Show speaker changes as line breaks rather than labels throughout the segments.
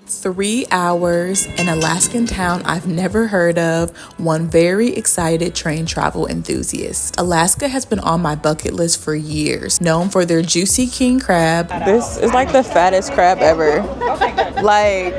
3 hours, an Alaskan town I've never heard of, one very excited train travel enthusiast. Alaska has been on my bucket list for years, known for their juicy king crab. This is like the fattest crab ever. Like,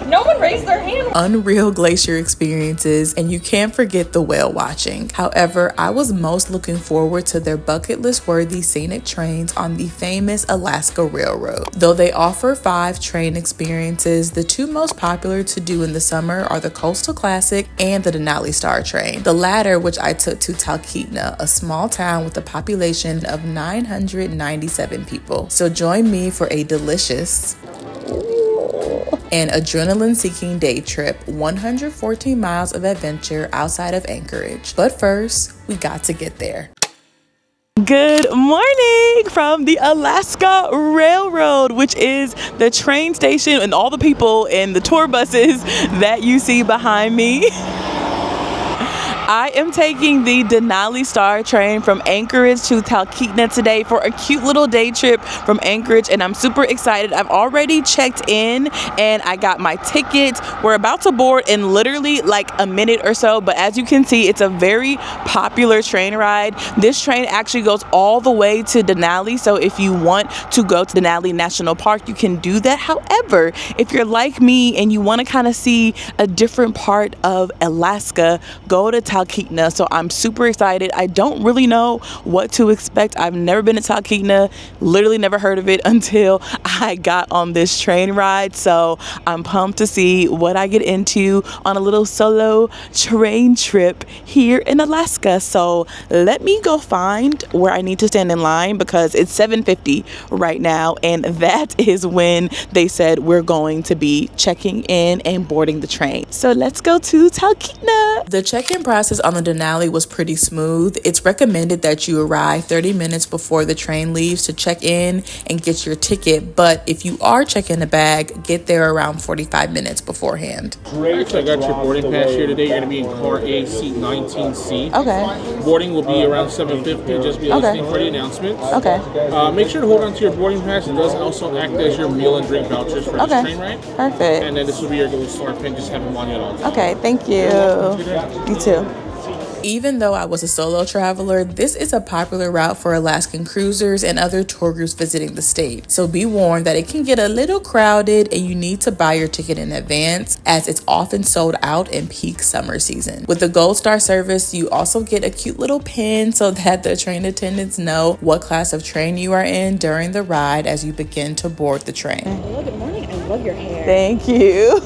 no one raised their hand.
Unreal glacier experiences, and you can't forget the whale watching. However, I was most looking forward to their bucket list worthy scenic trains on the famous Alaska Railroad. Though they offer 5 train experiences, the 2 most popular to do in the summer are the Coastal Classic and the Denali Star Train. The latter, which I took to Talkeetna, a small town with a population of 997 people. So join me for a delicious and adrenaline-seeking day trip, 114 miles of adventure outside of Anchorage. But first, we got to get there. Good morning from the Alaska Railroad, which is the train station and all the people and the tour buses that you see behind me. I am taking the Denali Star Train from Anchorage to Talkeetna today for a cute little day trip from Anchorage, and I'm super excited. I've already checked in and I got my ticket. We're about to board in literally like a minute or so, but as you can see, it's a very popular train ride. This train actually goes all the way to Denali, so if you want to go to Denali National Park, you can do that. However, if you're like me and you want to kind of see a different part of Alaska, go to Talkeetna. So I'm super excited. I don't really know what to expect. I've never been to Talkeetna, literally never heard of it until I got on this train ride. So I'm pumped to see what I get into on a little solo train trip here in Alaska. So let me go find where I need to stand in line because it's 7:50 right now, and that is when they said we're going to be checking in and boarding the train. So let's go to Talkeetna. The check-in process on the Denali was pretty smooth. It's recommended that you arrive 30 minutes before the train leaves to check in and get your ticket, but if you are checking a bag, get there around 45 minutes beforehand.
Great, so I got your boarding pass here today. You're going to be in car A, seat 19C.
Okay.
Boarding will be around 7:50. Just be listening for the announcements.
Okay.
Make sure to hold on to your boarding pass. It does also act as your meal and drink vouchers for this train ride.
Perfect.
And then this will be your little star pin. Just have them on you at all times.
Okay, thank you. You too. Even though I was a solo traveler, this is a popular route for Alaskan cruisers and other tour groups visiting the state. So be warned that it can get a little crowded and you need to buy your ticket in advance as it's often sold out in peak summer season. With the Gold Star service, you also get a cute little pin so that the train attendants know what class of train you are in during the ride as you begin to board the train.
Hello, good morning. I love your hair.
Thank you.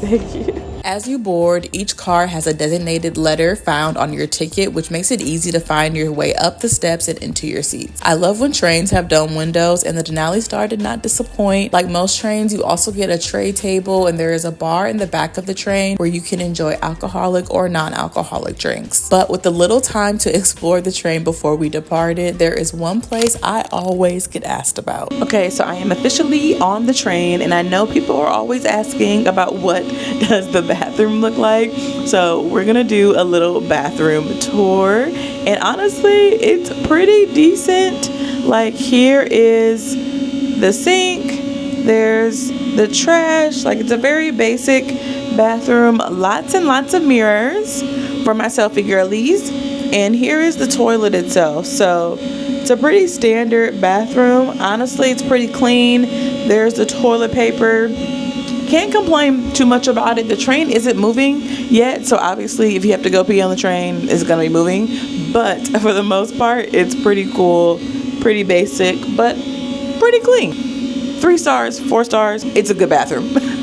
Thank you. As you board, each car has a designated letter found on your ticket, which makes it easy to find your way up the steps and into your seats. I love when trains have dome windows, and the Denali Star did not disappoint. Like most trains, you also get a tray table, and there is a bar in the back of the train where you can enjoy alcoholic or non-alcoholic drinks. But with the little time to explore the train before we departed, there is one place I always get asked about. Okay, so I am officially on the train, and I know people are always asking about what does the bathroom look like, so we're gonna do a little bathroom tour, and honestly it's pretty decent. Like, here is the sink, there's the trash, like it's a very basic bathroom, lots and lots of mirrors for my selfie girlies, and here is the toilet itself. So it's a pretty standard bathroom. Honestly, it's pretty clean. There's the toilet paper. Can't complain too much about it. The train isn't moving yet, so obviously if you have to go pee on the train, it's gonna be moving, but for the most part it's pretty cool, pretty basic, but pretty clean. 3 stars, 4 stars, it's a good bathroom.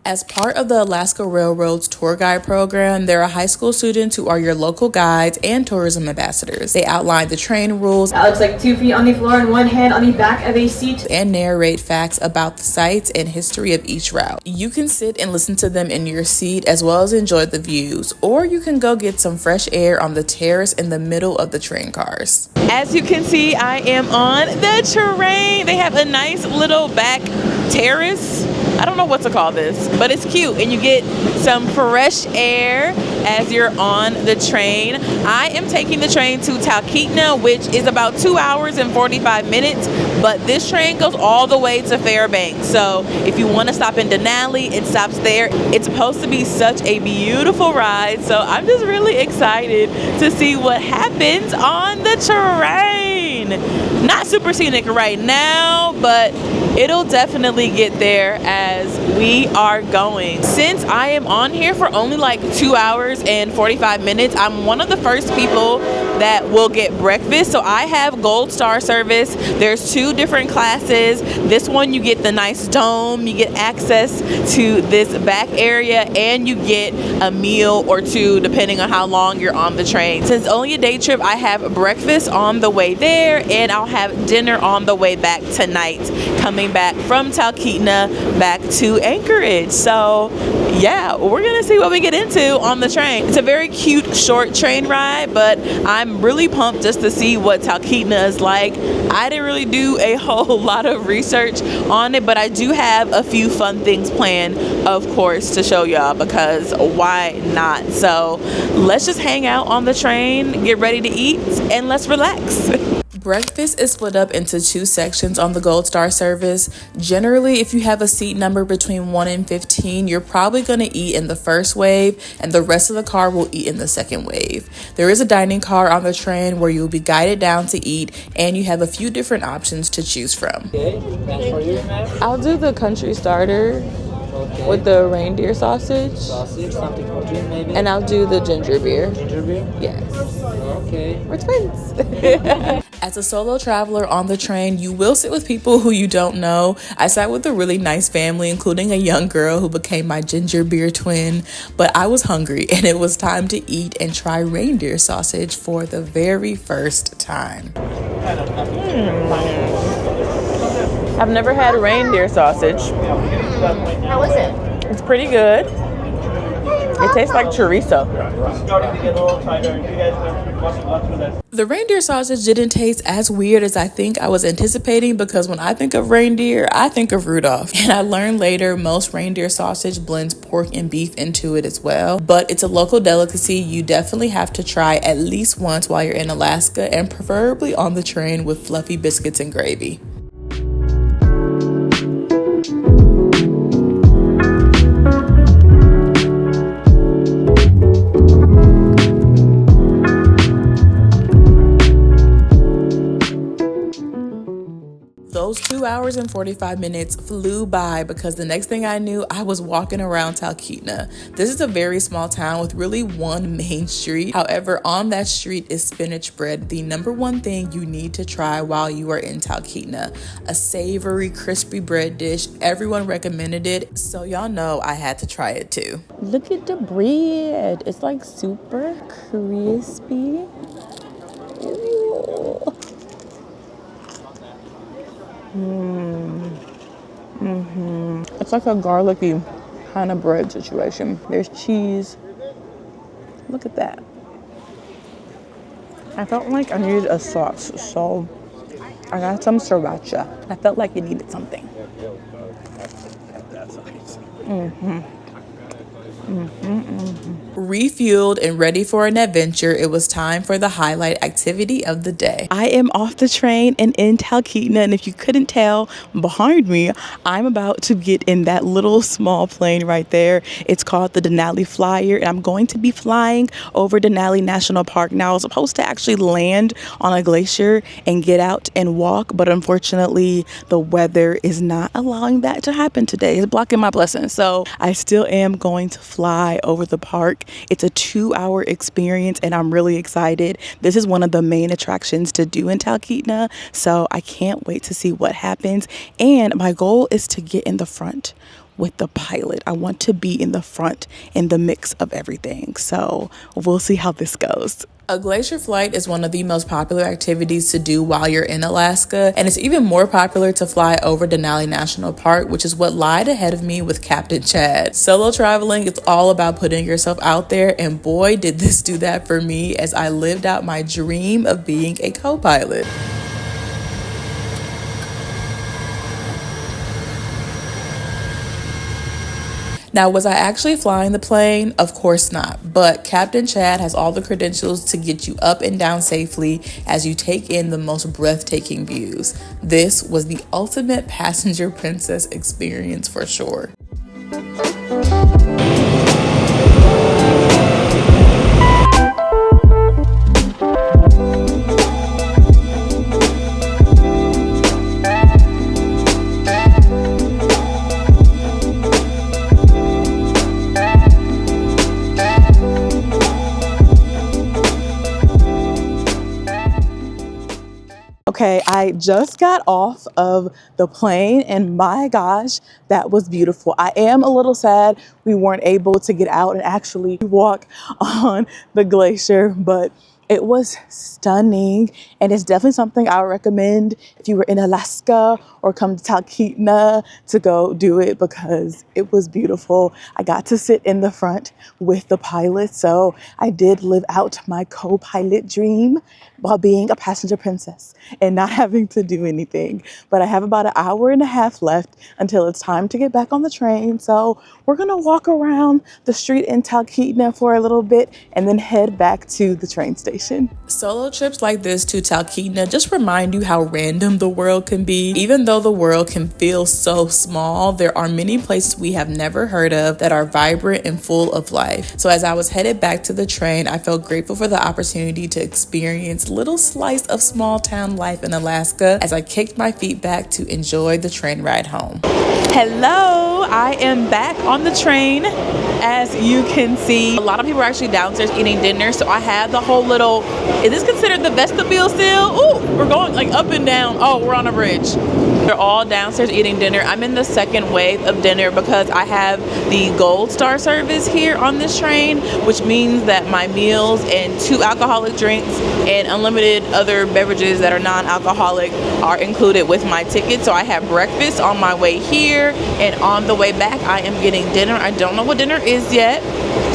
As part of the Alaska Railroad's tour guide program, there are high school students who are your local guides and tourism ambassadors. They outline the train rules.
That looks like 2 feet on the floor and 1 hand on the back of a seat.
And narrate facts about the sites and history of each route. You can sit and listen to them in your seat as well as enjoy the views, or you can go get some fresh air on the terrace in the middle of the train cars. As you can see, I am on the train. They have a nice little back terrace. I don't know what to call this, but it's cute, and you get some fresh air as you're on the train. I am taking the train to Talkeetna, which is about 2 hours and 45 minutes, but this train goes all the way to Fairbanks. So if you want to stop in Denali, it stops there. It's supposed to be such a beautiful ride, so I'm just really excited to see what happens on the train. Not super scenic right now, but it'll definitely get there as we are going. Since I am on here for only like 2 hours and 45 minutes, I'm one of the first people that will get breakfast. So I have Gold Star service. There's 2 different classes. This one you get the nice dome, you get access to this back area, and you get a meal or 2 depending on how long you're on the train. Since it's only a day trip, I have breakfast on the way there, and I'll have dinner on the way back tonight, coming back from Talkeetna back to Anchorage. So yeah, we're gonna see what we get into on the train. It's a very cute short train ride, but I'm really pumped just to see what Talkeetna is like. I didn't really do a whole lot of research on it, but I do have a few fun things planned, of course, to show y'all, because why not? So let's just hang out on the train, get ready to eat, and let's relax. Breakfast is split up into 2 sections on the Gold Star service. Generally, if you have a seat number between 1 and 15, you're probably going to eat in the first wave, and the rest of the car will eat in the second wave. There is a dining car on the train where you'll be guided down to eat, and you have a few different options to choose from.
Okay, that's for you, ma'am.
I'll do the country starter with the reindeer sausage,
Something for drink maybe?
and I'll do the ginger beer.
Ginger beer?
Yes.
Okay.
We're twins. As a solo traveler on the train, you will sit with people who you don't know. I sat with a really nice family, including a young girl who became my ginger beer twin. But I was hungry, and it was time to eat and try reindeer sausage for the very first time. I've never had reindeer sausage.
How is it?
It's pretty good. It tastes like chorizo. The reindeer sausage didn't taste as weird as I think I was anticipating, because when I think of reindeer, I think of Rudolph. And I learned later most reindeer sausage blends pork and beef into it as well. But it's a local delicacy you definitely have to try at least once while you're in Alaska, and preferably on the train with fluffy biscuits and gravy. Those 2 hours and 45 minutes flew by, because the next thing I knew, I was walking around Talkeetna. This is a very small town with really one main street. However, on that street is spinach bread, the #1 thing you need to try while you are in Talkeetna. A savory, crispy bread dish. Everyone recommended it, so y'all know I had to try it too. Look at the bread. It's like super crispy. Ooh. It's like a garlicky kind of bread situation. There's cheese. Look at that. I felt like I needed a sauce, so I got some sriracha. I felt like it needed something. Refueled and ready for an adventure, it was time for the highlight activity of the day. I am off the train and in Talkeetna, and if you couldn't tell behind me, I'm about to get in that little small plane right there. It's called the Denali Flyer, and I'm going to be flying over Denali National Park. Now, I was supposed to actually land on a glacier and get out and walk, but unfortunately, the weather is not allowing that to happen today. It's blocking my blessings, so I still am going to fly over the park. It's a 2-hour experience, and I'm really excited. This is one of the main attractions to do in Talkeetna, so I can't wait to see what happens. And my goal is to get in the front with the pilot. I want to be in the front in the mix of everything, so we'll see how this goes. A glacier flight is one of the most popular activities to do while you're in Alaska, and it's even more popular to fly over Denali National Park, which is what lied ahead of me with Captain Chad. Solo traveling, it's all about putting yourself out there, and boy, did this do that for me as I lived out my dream of being a co-pilot. Now, was I actually flying the plane? Of course not, but Captain Chad has all the credentials to get you up and down safely as you take in the most breathtaking views. This was the ultimate passenger princess experience for sure. Okay, I just got off of the plane and my gosh, that was beautiful. I am a little sad we weren't able to get out and actually walk on the glacier, but it was stunning, and it's definitely something I would recommend if you were in Alaska or come to Talkeetna to go do it because it was beautiful. I got to sit in the front with the pilot, so I did live out my co-pilot dream while being a passenger princess and not having to do anything. But I have about an hour and a half left until it's time to get back on the train. So we're gonna walk around the street in Talkeetna for a little bit and then head back to the train station. Solo trips like this to Talkeetna just remind you how random the world can be. Even though the world can feel so small, there are many places we have never heard of that are vibrant and full of life. So as I was headed back to the train, I felt grateful for the opportunity to experience little slice of small town life in Alaska as I kicked my feet back to enjoy the train ride home. Hello, I am back on the train. As you can see, a lot of people are actually downstairs eating dinner, so I have the whole little, is this considered the vestibule still? Ooh, we're going like up and down. Oh, we're on a bridge. They're all downstairs eating dinner. I'm in the second wave of dinner because I have the Gold Star service here on this train, which means that my meals and 2 alcoholic drinks and unlimited other beverages that are non-alcoholic are included with my ticket. So I have breakfast on my way here, and on the way back I am getting dinner. I don't know what dinner is yet,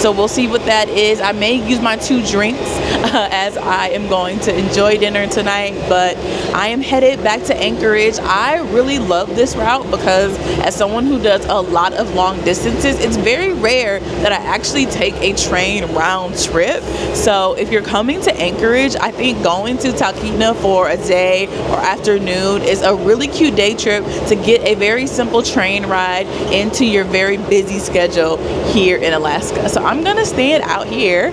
so we'll see what that is. I may use my 2 drinks as I am going to enjoy dinner tonight, but I am headed back to Anchorage. I really love this route because as someone who does a lot of long distances, it's very rare that I actually take a train round trip. So if you're coming to Anchorage, I think going to Talkeetna for a day or afternoon is a really cute day trip to get a very simple train ride into your very busy schedule here in Alaska. So I'm gonna stand out here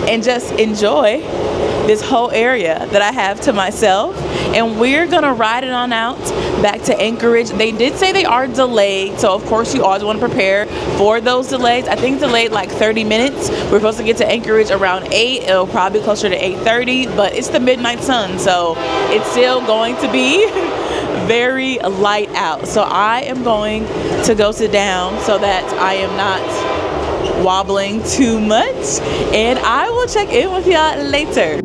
and just enjoy this whole area that I have to myself, and we're gonna ride it on out back to Anchorage. They did say they are delayed, so of course you always want to prepare for those delays. I think delayed like 30 minutes. We're supposed to get to Anchorage around 8. It'll probably be closer to 8:30, but it's the midnight sun, so it's still going to be very light out. So I am going to go sit down so that I am not wobbling too much, and I will check in with y'all later.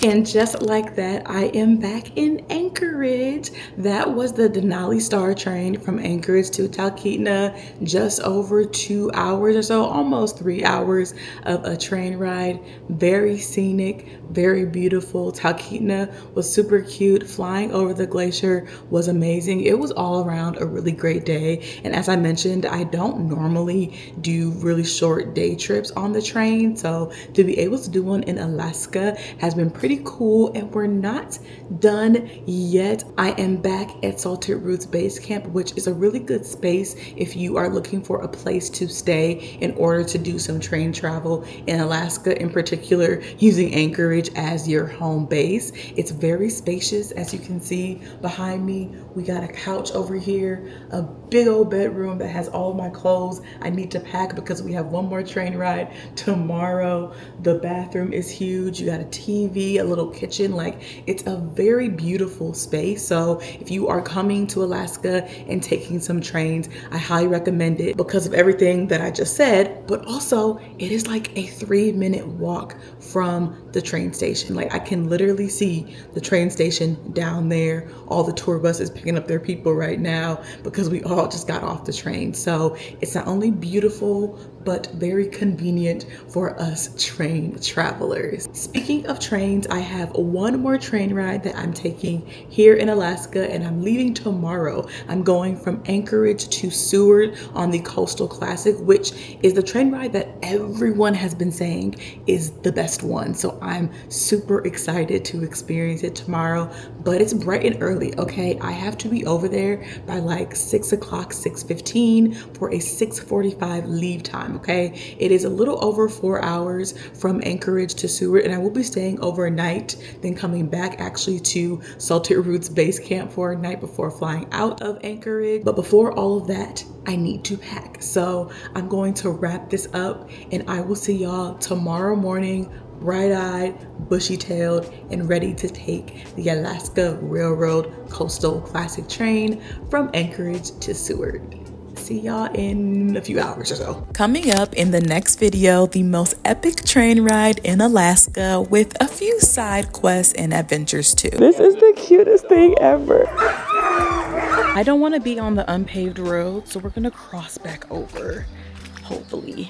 And just like that, I am back in Anchorage. That was the Denali Star Train from Anchorage to Talkeetna. Just over 2 hours or so, almost 3 hours of a train ride. Very scenic, very beautiful. Talkeetna was super cute. Flying over the glacier was amazing. It was all around a really great day. And as I mentioned, I don't normally do really short day trips on the train. So to be able to do one in Alaska has been pretty cool, and we're not done yet. I am back at Salted Roots Base Camp, which is a really good space if you are looking for a place to stay in order to do some train travel in Alaska, in particular using Anchorage as your home base. It's very spacious. As you can see behind me, we got a couch over here, a big old bedroom that has all of my clothes I need to pack because we have one more train ride tomorrow. The bathroom is huge. You got a TV, a little kitchen. Like, it's a very beautiful space. way. So if you are coming to Alaska and taking some trains, I highly recommend it because of everything that I just said, but also it is like a 3-minute walk from the train station. Like I can literally see the train station down there, all the tour buses picking up their people right now because we all just got off the train. So it's not only beautiful, but very convenient for us train travelers. Speaking of trains, I have one more train ride that I'm taking here in Alaska, and I'm leaving tomorrow. I'm going from Anchorage to Seward on the Coastal Classic, which is the train ride that everyone has been saying is the best one. So I'm super excited to experience it tomorrow, but it's bright and early, okay? I have to be over there by like 6 o'clock, 6:15 for a 6:45 leave time, okay? It is a little over 4 hours from Anchorage to Seward, and I will be staying overnight, then coming back actually to Salted Roots Base Camp for a night before flying out of Anchorage. But before all of that, I need to pack. So I'm going to wrap this up, and I will see y'all tomorrow morning, bright-eyed, bushy-tailed, and ready to take the Alaska Railroad Coastal Classic train from Anchorage to Seward. See y'all in a few hours or so. Coming up in the next video, the most epic train ride in Alaska with a few side quests and adventures too. This is the cutest thing ever. I don't want to be on the unpaved road, so we're gonna cross back over, hopefully.